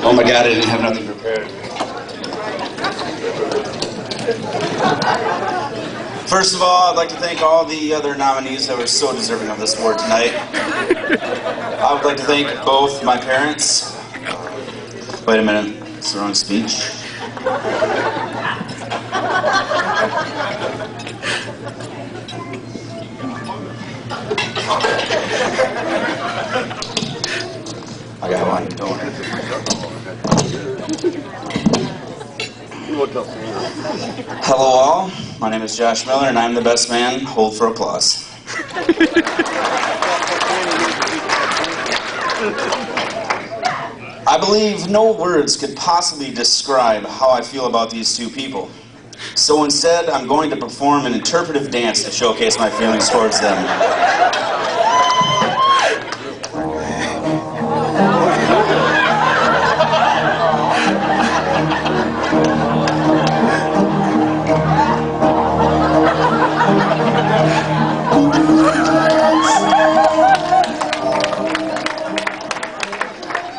Oh my God, I didn't have nothing prepared. First of all, I'd like to thank all the other nominees that were so deserving of this award tonight. I would like to thank both my parents. Wait a minute, it's the wrong speech. I got one, don't worry. Hello all, my name is Josh Miller and I'm the best man. Hold for applause. I believe no words could possibly describe how I feel about these two people. So instead, I'm going to perform an interpretive dance to showcase my feelings towards them.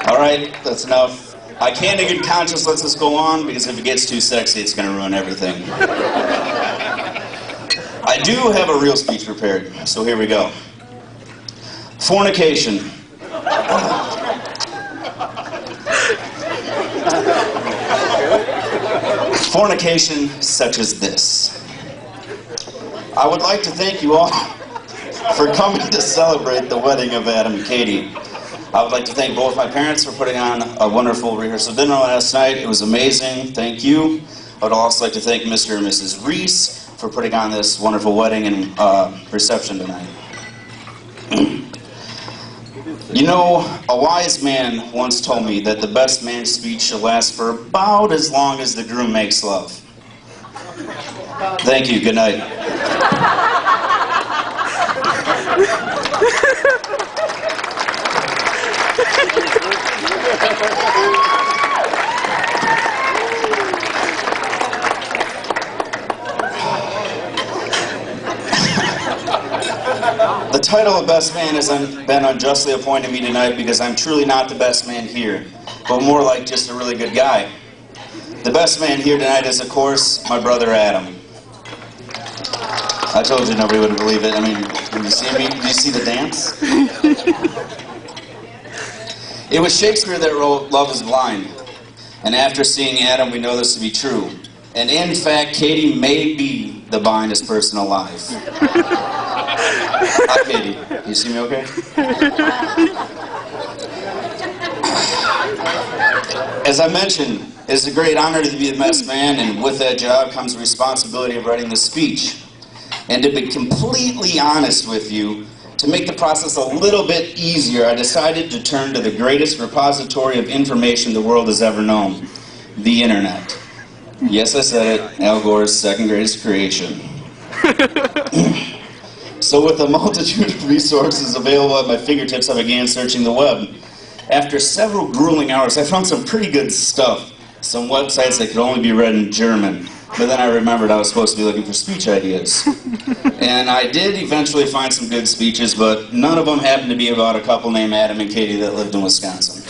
Alright, that's enough. I can't in good conscience let this go on because if it gets too sexy, it's going to ruin everything. I do have a real speech prepared, so here we go. Fornication. Fornication such as this. I would like to thank you all for coming to celebrate the wedding of Adam and Katie. I would like to thank both my parents for putting on a wonderful rehearsal dinner last night. It was amazing. Thank you. I would also like to thank Mr. and Mrs. Reese for putting on this wonderful wedding and reception tonight. You know, a wise man once told me that the best man's speech should last for about as long as the groom makes love. Thank you. Good night. The title of Best Man has been unjustly appointed to me tonight because I'm truly not the best man here, but more like just a really good guy. The best man here tonight is, of course, my brother Adam. I told you nobody would believe it. I mean, did you see me? Did you see the dance? It was Shakespeare that wrote Love is Blind. And after seeing Adam, we know this to be true. And in fact, Katie may be the blindest person alive. Hi, Katie. You see me okay? As I mentioned, it's a great honor to be the best man, and with that job comes the responsibility of writing the speech. And to be completely honest with you, to make the process a little bit easier, I decided to turn to the greatest repository of information the world has ever known, the internet. Yes, I said it, Al Gore's second greatest creation. So with a multitude of resources available at my fingertips, I began searching the web. After several grueling hours, I found some pretty good stuff. Some websites that could only be read in German. But then I remembered I was supposed to be looking for speech ideas. And I did eventually find some good speeches, but none of them happened to be about a couple named Adam and Katie that lived in Wisconsin.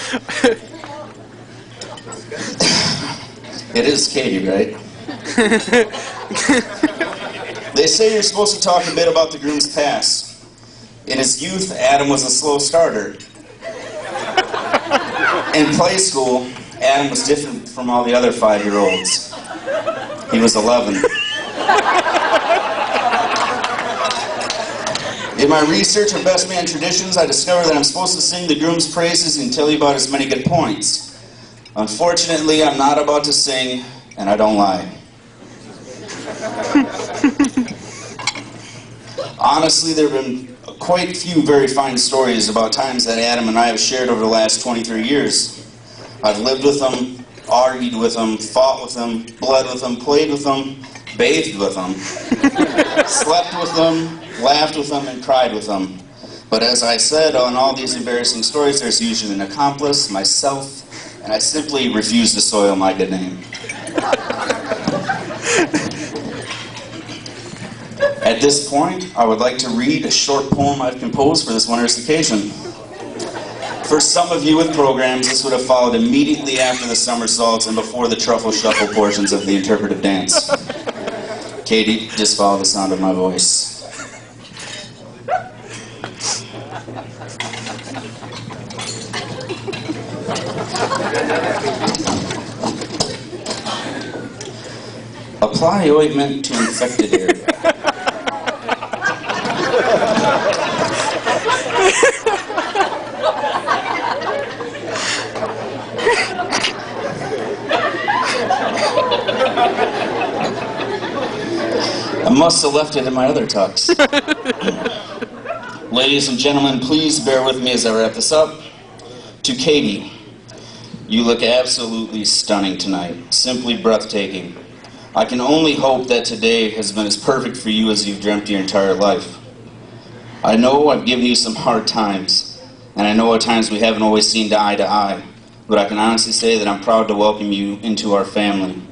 It is Katie, right? They say you're supposed to talk a bit about the groom's past. In his youth, Adam was a slow starter. In play school, Adam was different from all the other 5-year-olds. He was 11. In my research of best man traditions, I discovered that I'm supposed to sing the groom's praises and tell you about his many good points. Unfortunately, I'm not about to sing, and I don't lie. Honestly, there have been quite a few very fine stories about times that Adam and I have shared over the last 23 years. I've lived with him, argued with him, fought with him, bled with him, played with him, bathed with him, slept with him, laughed with him, and cried with him. But as I said, on all these embarrassing stories, there's usually an accomplice, myself, and I simply refuse to soil my good name. At this point, I would like to read a short poem I've composed for this wondrous occasion. For some of you with programs, this would have followed immediately after the somersaults and before the truffle shuffle portions of the interpretive dance. Katie, just follow the sound of my voice. Apply ointment to infected area. I must have left it in my other tux. Ladies and gentlemen, please bear with me as I wrap this up. To Katie, you look absolutely stunning tonight. Simply breathtaking. I can only hope that today has been as perfect for you as you've dreamt your entire life. I know I've given you some hard times, and I know at times we haven't always seen eye to eye, but I can honestly say that I'm proud to welcome you into our family.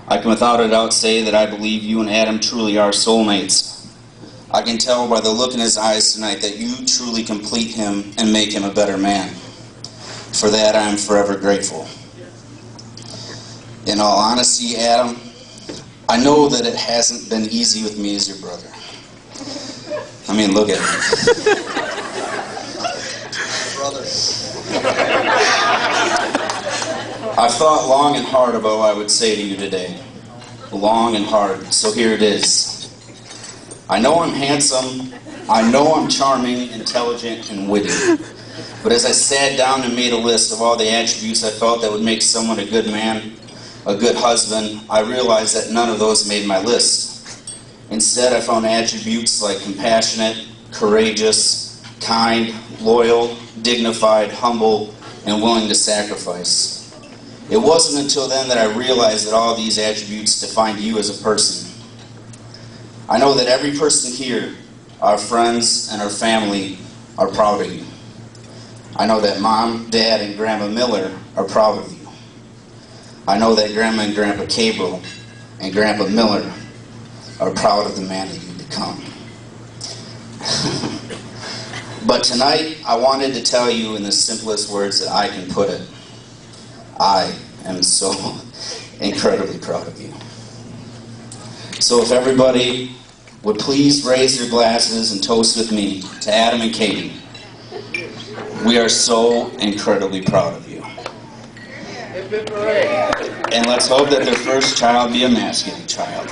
I can without a doubt say that I believe you and Adam truly are soulmates. I can tell by the look in his eyes tonight that you truly complete him and make him a better man. For that, I am forever grateful. In all honesty, Adam, I know that it hasn't been easy with me as your brother. I mean, look at me. Brother. I've thought long and hard about what I would say to you today. Long and hard, so here it is. I know I'm handsome, I know I'm charming, intelligent, and witty. But as I sat down and made a list of all the attributes I felt that would make someone a good man, a good husband, I realized that none of those made my list. Instead, I found attributes like compassionate, courageous, kind, loyal, dignified, humble, and willing to sacrifice. It wasn't until then that I realized that all these attributes defined you as a person. I know that every person here, our friends and our family, are proud of you. I know that Mom, Dad, and Grandma Miller are proud of you. I know that Grandma and Grandpa Cabral and Grandpa Miller are proud of the man that you've become. But tonight, I wanted to tell you in the simplest words that I can put it. I am so incredibly proud of you. So if everybody would please raise their glasses and toast with me to Adam and Katie. We are so incredibly proud of you. And let's hope that their first child be a masculine child.